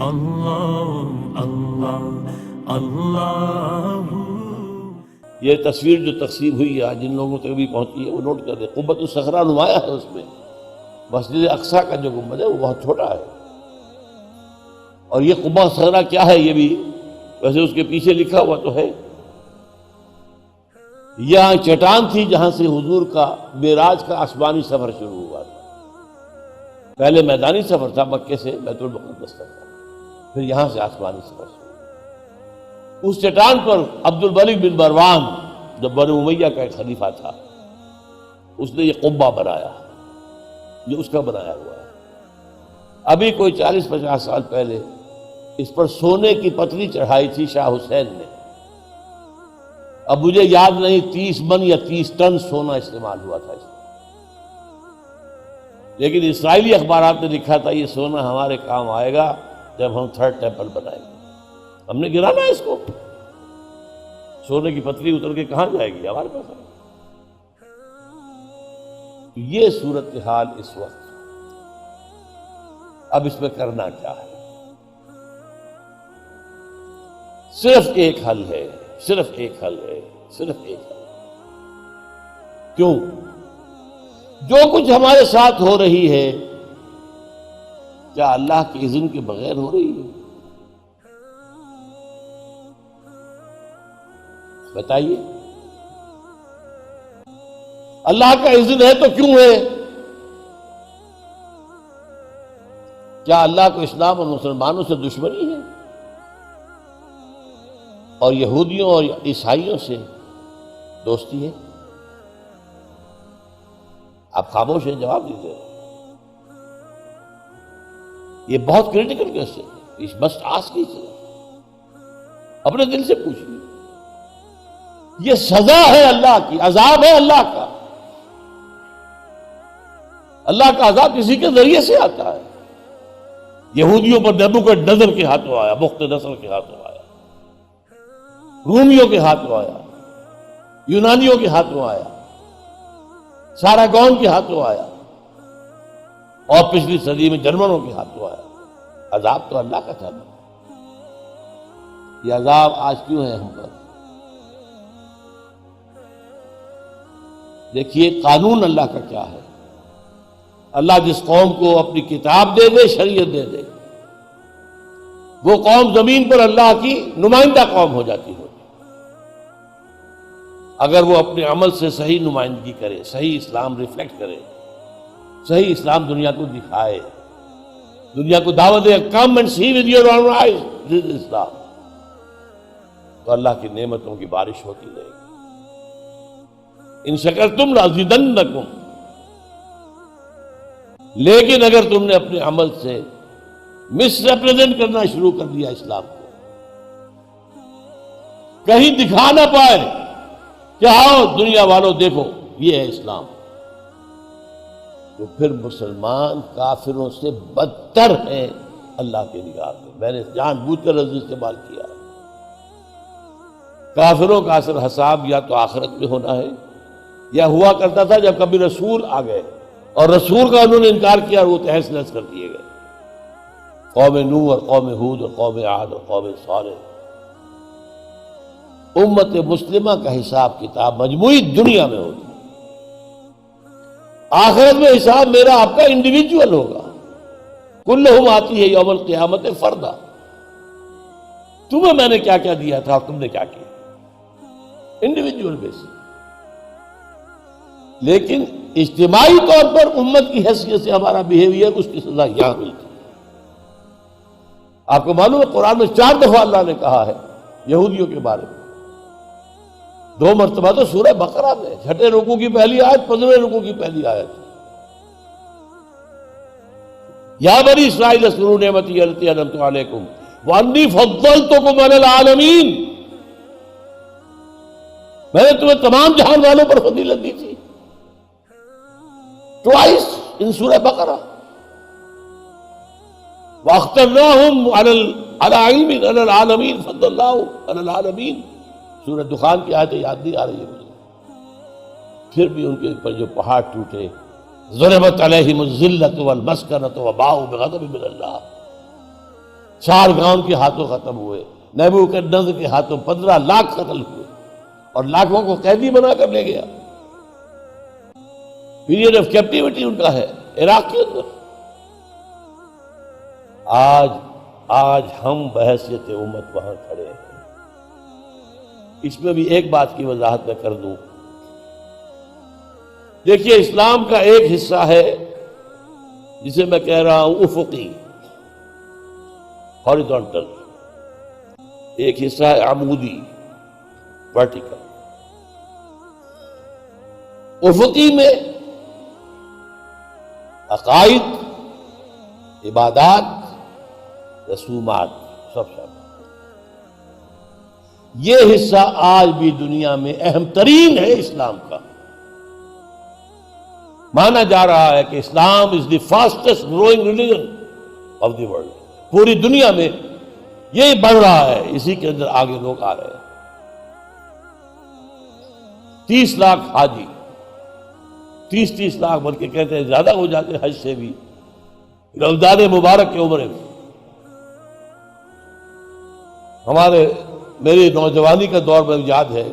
اللہ اللہ اللہ۔ یہ تصویر جو تقسیم ہوئی ہے جن لوگوں تک بھی پہنچی ہے وہ نوٹ کر دیں، قبۃ الصخرہ نمایاں ہے اس میں، مسجد اقصیٰ کا جو گنبد ہے وہ بہت چھوٹا ہے۔ اور یہ قبۃ الصخرہ کیا ہے یہ بھی ویسے اس کے پیچھے لکھا ہوا تو ہے۔ یہاں چٹان تھی جہاں سے حضور کا معراج کا آسمانی سفر شروع ہوا تھا۔ پہلے میدانی سفر تھا مکے سے بیت المقدس تک، پھر یہاں سے آسمانی سفر شروع۔ اس چٹان پر عبد الملک بن مروان جو بنو امیہ کا ایک خلیفہ تھا اس نے یہ قبہ بنایا، یہ اس کا بنایا ہوا ہے۔ ابھی کوئی 40-50 سال پہلے اس پر سونے کی پتری چڑھائی تھی شاہ حسین نے، اب مجھے یاد نہیں 30 من یا 30 ٹن سونا استعمال ہوا تھا اس میں، لیکن اسرائیلی اخبارات نے لکھا تھا یہ سونا ہمارے کام آئے گا جب ہم 3rd ٹیمپل بنائیں گے۔ ہم نے گرانا ہے اس کو، سونے کی پتری اتر کے کہاں جائے گی ہمارے پاس۔ یہ صورتحال اس وقت، اب اس میں کرنا کیا ہے؟ صرف ایک حل ہے، صرف ایک حل ہے، صرف ایک حل۔ کیوں؟ جو کچھ ہمارے ساتھ ہو رہی ہے کیا اللہ کے اذن کے بغیر ہو رہی ہے؟ بتائیے، اللہ کا اذن ہے تو کیوں ہے؟ کیا اللہ کو اسلام اور مسلمانوں سے دشمنی ہے اور یہودیوں اور عیسائیوں سے دوستی ہے؟ آپ خاموش ہیں، جواب دیجیے۔ یہ بہت کریٹیکل کوسچن ہے، مسٹ آسک اپنے دل سے پوچھیے۔ یہ سزا ہے اللہ کی، عذاب ہے اللہ کا۔ اللہ کا عذاب کسی کے ذریعے سے آتا ہے۔ یہودیوں پر نبوکدنضر کے ہاتھوں آیا، بخت نصر کے ہاتھوں آیا، رومیوں کے ہاتھوں آیا، یونانیوں کے ہاتھوں آیا، ساراگون کے ہاتھوں آیا، اور پچھلی صدی میں جرمنوں کے ہاتھوں آیا۔ عذاب تو اللہ کا تھا۔ یہ عذاب آج کیوں ہے ہم پر؟ دیکھیے قانون اللہ کا کیا ہے۔ اللہ جس قوم کو اپنی کتاب دے دے، شریعت دے دے، وہ قوم زمین پر اللہ کی نمائندہ قوم ہو جاتی ہے، اگر وہ اپنے عمل سے صحیح نمائندگی کرے، صحیح اسلام ریفلیکٹ کرے، صحیح اسلام دنیا کو دکھائے، دنیا کو دعوت دے، come and see with your own eyes this is Islam, تو اللہ کی نعمتوں کی بارش ہوتی رہے گی۔ ان شکرتم لازیدنکم، لیکن اگر تم نے اپنے عمل سے مس ریپرزینٹ کرنا شروع کر دیا اسلام کو، کہیں دکھا نہ پائے کہ آؤ دنیا والوں دیکھو یہ ہے اسلام، تو پھر مسلمان کافروں سے بدتر ہیں اللہ کے نگاہ میں۔ میں نے جان بوجھ کر لفظ استعمال کیا۔ کافروں کا اثر حساب یا تو آخرت میں ہونا ہے، یا ہوا کرتا تھا جب کبھی رسول آ گئے اور رسول کا انہوں نے انکار کیا اور وہ تہس نہس کر دیے گئے۔ قوم نوح اور قوم ہود اور قوم عاد اور قوم صالح، امت مسلمہ کا حساب کتاب مجموعی دنیا میں ہوگا، آخرت میں حساب میرا آپ کا انڈیویجول ہوگا۔ کلہم آتی ہے یوم القیامت فردا، تمہیں میں نے کیا کیا دیا تھا اور تم نے کیا کیا، انڈیویجول بیسس۔ لیکن اجتماعی طور پر امت کی حیثیت سے ہمارا بیہیویئر، اس کی سزا یہاں ملتی ہے۔ آپ کو معلوم ہے قرآن میں 4 دفعہ اللہ نے کہا ہے یہودیوں کے بارے میں، 2 مرتبہ تو سورہ بقرہ میں، 6 رکوع کی پہلی آیت، 15 رکوع کی پہلی آیت۔ یا بنی اسرائیل اذکروا نعمتی التی انعمت علیکم وانی فضلتکم علی العالمین، میں نے تمہیں تمام جہان والوں پر فضیلت دی تھی، ٹوائس ان سورہ بقرہ۔ وَأَخْتَرْنَاهُمْ عَلَى عِلْمٍ عَلَى الْعَالَمِينَ فَضَّلْنَا اللَّهُ عَلَى الْعَالَمِينَ۔ سورہ دخان کی آیتیں یاد نہیں آ رہی ہے مجھے۔ پھر بھی ان کے اوپر جو پہاڑ ٹوٹے، ضربت علیہم الذلۃ والمسکنۃ وباؤوا بغضب من اللہ، چارگام کے ہاتھوں ختم ہوئے، نیبوکدنیزر کے ہاتھوں 15 لاکھ قتل ہوئے اور لاکھوں کو قیدی بنا کر لے گیا۔ پیریڈ آف کیپٹیوٹی ان کا ہے عراق کے اندر۔ آج ہم بحیثیت امت وہاں کھڑے ہیں۔ اس میں بھی ایک بات کی وضاحت میں کر دوں، دیکھیے اسلام کا ایک حصہ ہے جسے میں کہہ رہا ہوں افقی، ہاریزونٹل، ایک حصہ ہے عمودی، ورٹیکل۔ افقی میں عقائد، عبادات، رسومات سب شامل۔ یہ حصہ آج بھی دنیا میں اہم ترین ہے اسلام کا۔ مانا جا رہا ہے کہ Islam is the fastest growing religion of the world. پوری دنیا میں یہ بڑھ رہا ہے، اسی کے اندر آگے لوگ آ رہے ہیں۔ 30 لاکھ حاجی، 30 لاکھ بلکہ کہتے ہیں زیادہ ہو جاتے حج سے بھی، رمضان مبارک کے عمرے میں۔ میری نوجوانی کا دور میں یاد ہے،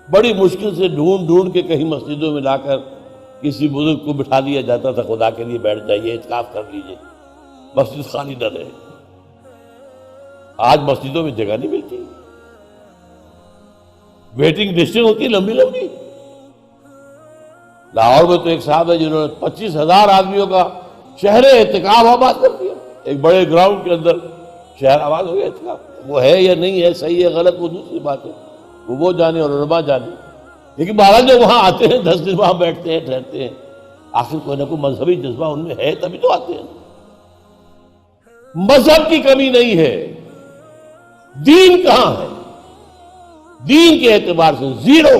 بڑی مشکل سے ڈھونڈ کے کہیں مسجدوں میں لا کر کسی بزرگ کو بٹھا دیا جاتا تھا، خدا کے لیے بیٹھ جائیے، اعتکاف کر لیجیے، مسجد خالی نہ رہے۔ آج مسجدوں میں جگہ نہیں ملتی، ویٹنگ لسٹیں ہوتی لمبی لمبی۔ لاہور میں تو ایک صاحب ہے جنہوں نے 25,000 آدمیوں کا شہر اعتکاف آباد کر دیا، ایک بڑے گراؤنڈ کے اندر شہر آباد ہو گیا اعتکاف۔ وہ ہے یا نہیں ہے، صحیح ہے غلط، وہ دوسری بات ہے، وہ جانے اور علماء جانے، لیکن بہرحال جو وہاں آتے ہیں 10 دن وہاں بیٹھتے ہیں، ٹھہرتے ہیں، آخر کوئی نہ کوئی مذہبی جذبہ ان میں ہے تبھی تو آتے ہیں۔ مذہب کی کمی نہیں ہے، دین کہاں ہے؟ دین کے اعتبار سے zero.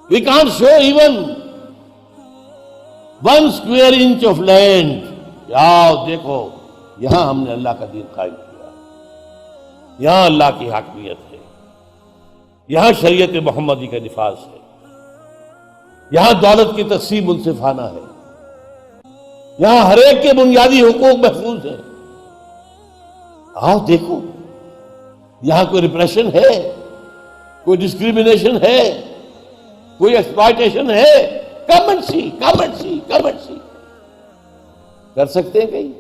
We can't show even 1 square inch of land۔ آؤ دیکھو، یہاں ہم نے اللہ کا دین قائم کیا، یہاں اللہ کی حاکمیت ہے، یہاں شریعت محمدی کا نفاذ ہے، یہاں دولت کی تقسیم منصفانہ ہے، یہاں ہر ایک کے بنیادی حقوق محفوظ ہیں۔ آؤ دیکھو، یہاں کوئی ریپریشن ہے، کوئی ڈسکریمنیشن ہے، کوئی ایکسپلائٹیشن ہے؟ Come and see, come and see, come and see. کر سکتے ہیں کہیں؟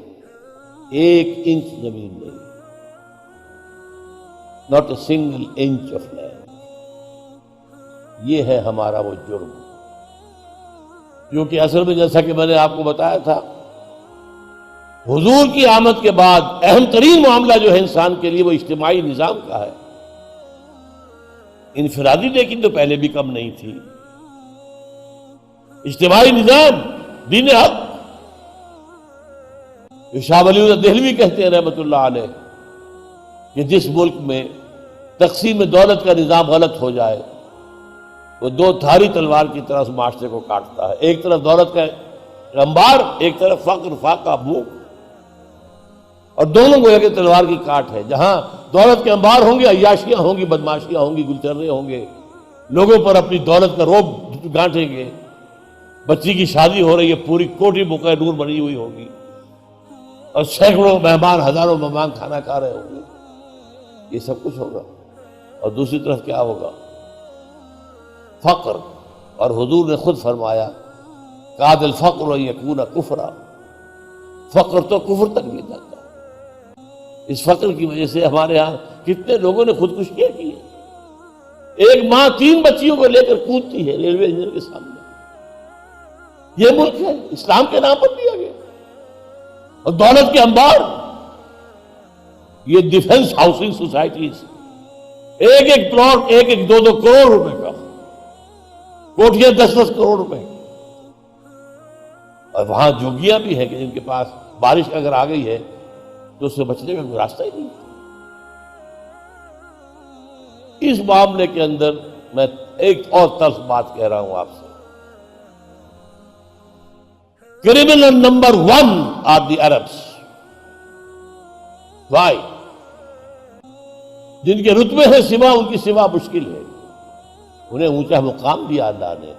1 انچ زمین نہیں، not a single inch of land۔ یہ ہے ہمارا وہ جرم، جو کہ اصل میں جیسا کہ میں نے آپ کو بتایا تھا، حضور کی آمد کے بعد اہم ترین معاملہ جو ہے انسان کے لیے وہ اجتماعی نظام کا ہے۔ انفرادی لیکن تو پہلے بھی کم نہیں تھی، اجتماعی نظام، دین حق۔ شاہ ولی اللہ دہلوی کہتے ہیں رحمت اللہ علیہ کہ جس ملک میں تقسیم دولت کا نظام غلط ہو جائے، وہ 2 دھاری تلوار کی طرح اس معاشرے کو کاٹتا ہے، ایک طرف دولت کا انبار، ایک طرف فقر، فاقہ، بھوک، اور دونوں گویا کہ تلوار کی کاٹ ہے۔ جہاں دولت کے انبار ہوں گے، عیاشیاں ہوں گی، بدماشیاں ہوں گی، گلچرے ہوں گے، لوگوں پر اپنی دولت کا روب گانٹیں گے، بچی کی شادی ہو رہی ہے، پوری کوٹھی بقع نور بنی ہوئی ہوگی، اور سینکڑوں مہمان، ہزاروں مہمان کھانا کھا رہے ہوں گے، یہ سب کچھ ہوگا۔ اور دوسری طرف کیا ہوگا؟ فقر۔ اور حضور نے خود فرمایا کاد الفقر یکون کفرا، فقر تو کفر تک لے جاتا ہے۔ اس فقر کی وجہ سے ہمارے ہاں کتنے لوگوں نے خودکشیاں کی ہیں۔ ایک ماں 3 بچیوں کو لے کر کودتی ہے ریلوے انجن کے سامنے۔ یہ ملک ہے اسلام کے نام پر دیا گیا، اور دولت کے انبار، یہ ڈیفنس ہاؤسنگ سوسائٹیز، ایک پلاٹ 1-2 کروڑ روپے کا، کوٹھیاں 10 کروڑ روپے، اور وہاں جوگیاں بھی ہیں کہ جن کے پاس بارش اگر آ گئی ہے تو اس سے بچنے کا کوئی راستہ ہی نہیں۔ اس معاملے کے اندر میں ایک اور طرف بات کہہ رہا ہوں آپ سے۔ Criminal number 1 are the Arabs۔ Why؟ جن کے رتبے ہیں سوا، ان کی سوا مشکل ہے، انہیں اونچا مقام دیا اللہ نے،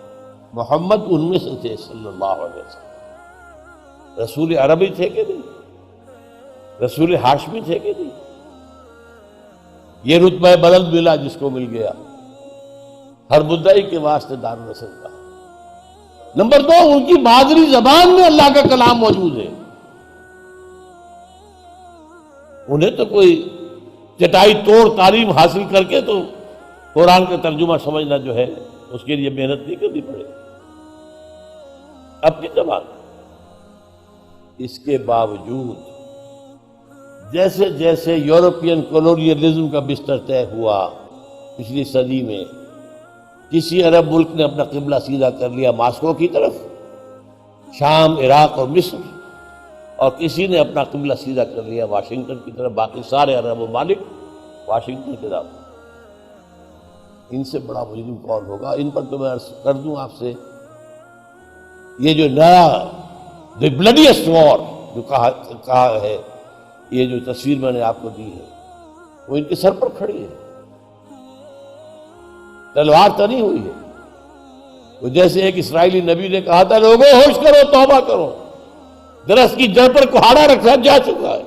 محمد ان میں سے تھے صلی اللہ علیہ وسلم۔ رسول عربی تھے کہ نہیں؟ رسول ہاشمی تھے کہ نہیں؟ یہ رتبہ بلند ملا جس کو مل گیا ہر مدعی کے واسطے دار نصر کا۔ نمبر 2، ان کی مادری زبان میں اللہ کا کلام موجود ہے۔ انہیں تو کوئی چٹائی توڑ تعلیم حاصل کر کے تو قرآن کا ترجمہ سمجھنا جو ہے اس کے لیے محنت نہیں کرنی پڑے، اپنی زبان۔ اس کے باوجود جیسے جیسے یورپین کولونیلزم کا بستر طے ہوا پچھلی صدی میں، کسی عرب ملک نے اپنا قبلہ سیدھا کر لیا ماسکو کی طرف، شام، عراق اور مصر، اور کسی نے اپنا قبلہ سیدھا کر لیا واشنگٹن کی طرف، باقی سارے عرب ممالک واشنگٹن کی طرف۔ ان سے بڑا مجرم کون ہوگا؟ ان پر تو میں عرض کر دوں آپ سے، یہ جو نیا دی بلڈیسٹ وار جو کہا ہے، یہ جو تصویر میں نے آپ کو دی ہے وہ ان کے سر پر کھڑی ہے، تلوار تو نہیں ہوئی ہے۔ وہ جیسے ایک اسرائیلی نبی نے کہا تھا، لوگوں ہوش کرو، توبہ کرو، درخت کی جڑ پر کہاڑا رکھا جا چکا ہے۔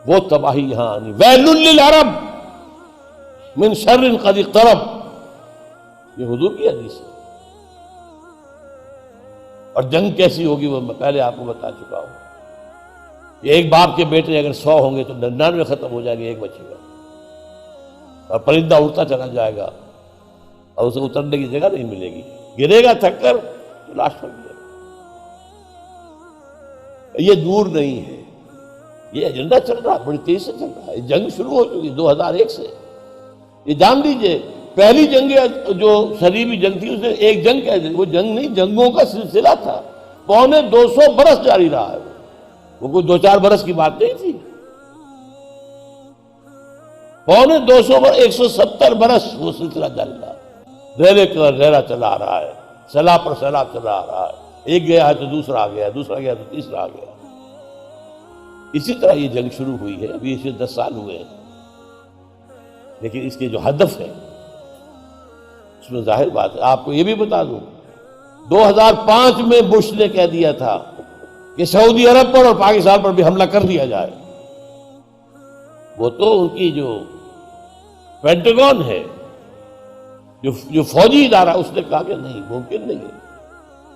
وہ تباہی یہاں آنی۔ ویل للعرب من شر قد اقترب، یہ حضور کی حدیث ہے۔ اور جنگ کیسی ہوگی وہ میں پہلے آپ کو بتا چکا ہوں کہ ایک باپ کے بیٹے اگر 100 ہوں گے تو 99 ختم ہو جائیں گے، ایک بچے گا، اور پرندہ اڑتا چلا جائے گا اور اسے اترنے کی جگہ نہیں ملے گی، گرے گا تھک کر تو لاش پر گرے گا۔ یہ دور نہیں ہے، یہ ایجنڈا چل رہا، بڑی تیز سے چل رہا ہے۔ جنگ شروع ہو چکی 2001 سے۔ یہ جان لیجئے پہلی جنگ جو صلیبی جنگ تھی اسے ایک جنگ کہہ دی، وہ جنگ نہیں، جنگوں کا سلسلہ تھا، 250 برس جاری رہا ہے۔ وہ کوئی 2-4 برس کی بات نہیں تھی، 250 برس، 170 برس وہ سلسلہ جاری رہا، ریلے کا ریلا چلا آ رہا ہے، سیلاب پر سیلاب چلا آ رہا ہے، ایک گیا ہے تو دوسرا آ گیا، دوسرا گیا تو تیسرا آ گیا۔ اسی طرح یہ جنگ شروع ہوئی ہے، ابھی اسے 10 سال ہوئے ہیں، لیکن اس کے جو ہدف ہے اس میں ظاہر بات ہے۔ آپ کو یہ بھی بتا دوں، 2005 میں بش نے کہہ دیا تھا کہ سعودی عرب پر اور پاکستان پر بھی حملہ کر دیا جائے۔ وہ تو ان کی جو پینٹاگون ہے، جو فوجی ادارہ، اس نے کہا کہ نہیں، ممکن نہیں ہے،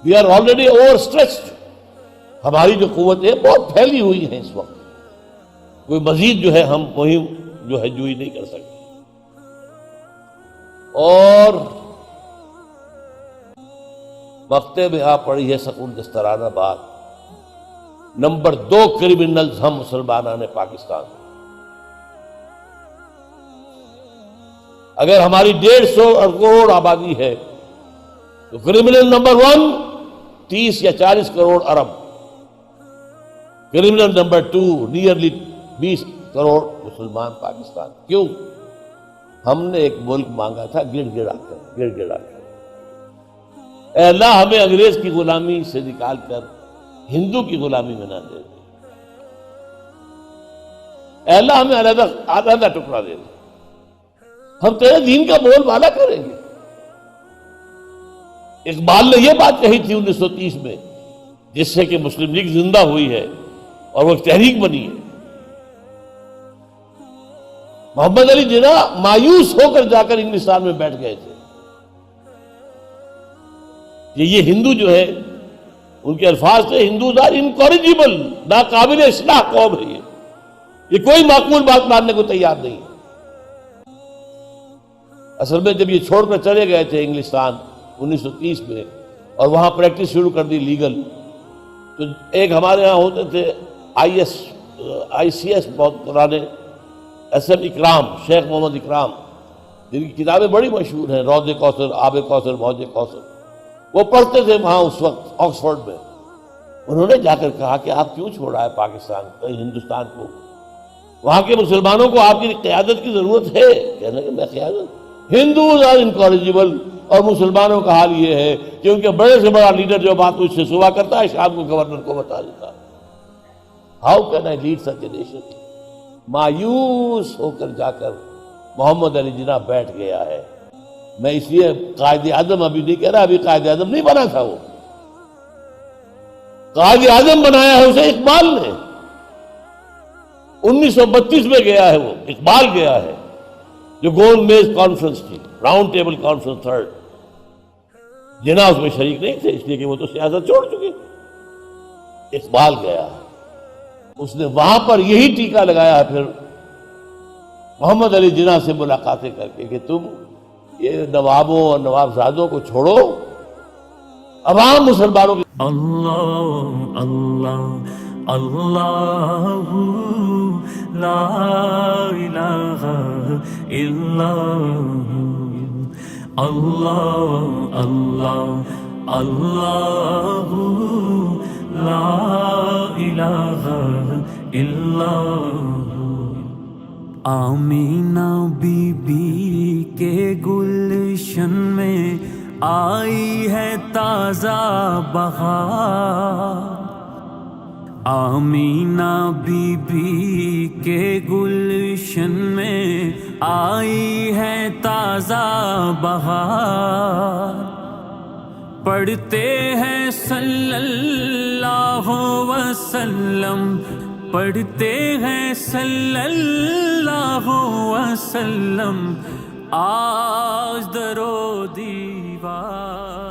we are already overstretched, ہماری جو قوتیں بہت پھیلی ہوئی ہیں اس وقت، کوئی مزید جو ہے ہم مہم جو ہے جوئی نہیں کر سکتے۔ اور وقتے میں آ پڑی ہے سکون دسترانہ بات، نمبر 2 کرمنلز ہم مسلمانان پاکستان۔ اگر ہماری 150 کروڑ آبادی ہے تو کرمنل نمبر 1 30 یا 40 کروڑ عرب، کرمنل نمبر 2 نیئرلی 20 کروڑ مسلمان پاکستان۔ کیوں؟ ہم نے ایک ملک مانگا تھا گڑ گڑا کر۔ اے اللہ ہمیں انگریز کی غلامی سے نکال کر ہندو کی غلامی میں نہ دے دے، اے اللہ ہمیں علیحدہ ٹکڑا دے دے، ہم تیرے دین کا بول بالا کریں گے۔ اقبال نے یہ بات کہی تھی 1930 میں، جس سے کہ مسلم لیگ زندہ ہوئی ہے اور وہ تحریک بنی ہے۔ محمد علی جناح مایوس ہو کر جا کر انگلستان میں بیٹھ گئے تھے کہ یہ ہندو جو ہے، ان کے الفاظ تھے، ہندوز آر انکوریجیبل، ناقابل اصلاح قوم ہے، یہ کوئی معقول بات ماننے کو تیار نہیں ہے۔ اصل میں جب یہ چھوڑ کر چلے گئے تھے انگلستان 1930 میں اور وہاں پریکٹس شروع کر دی لیگل، تو ایک ہمارے ہاں ہوتے تھے آئی سی ایس بہت پرانے، ایس ایم اکرام، شیخ محمد اکرام، جن کی کتابیں بڑی مشہور ہیں، روض کوثر، آب کوثر، موج کوثر، وہ پڑھتے تھے وہاں اس وقت آکسفورڈ میں۔ انہوں نے جا کر کہا کہ آپ کیوں چھوڑا ہے پاکستان ہندوستان کو، وہاں کے مسلمانوں کو آپ کی قیادت کی ضرورت ہے۔ کہنے کہ میں قیادت، ہندوز آر انکوریجیبل، اور مسلمانوں کا حال یہ ہے کہ ان کے بڑے سے بڑا لیڈر جو بات مجھ سے صبح کرتا ہے شام کو گورنر کو بتا دیتا ہے۔ How can I lead such a nation? مایوس ہو کر جا کر محمد علی جناح بیٹھ گیا ہے۔ میں اس لیے قائد اعظم ابھی نہیں کہہ رہا، ابھی قائد اعظم نہیں بنا تھا وہ، قائد اعظم بنایا ہے اسے اقبال نے، 1932 میں گیا ہے وہ، اقبال گیا ہے، جو گول میز کانفرنس تھی، راؤنڈ ٹیبل کانفرنس تھرڈ. جناح اس میں شریک نہیں تھے، اس لیے کہ وہ تو سیاست چھوڑ چکے. اقبال گیا، اس نے وہاں پر یہی ٹیکا لگایا ہے پھر محمد علی جناح سے ملاقاتیں کر کے کہ تم یہ نوابوں اور نوابزادوں کو چھوڑو، عوام مسلمانوں کی. اللہ اللہ اللہ لا الہ الا اللہ اللہ اللہ لا الہ الا. آمینہ بی بی کے گلشن میں آئی ہے تازہ بہار. آمینہ بی بی کے گلشن میں آئی ہے تازہ بہار. پڑھتے ہیں صلی اللہ وسلم، پڑھتے ہیں صلی اللہ وسلم آج در و دیوار.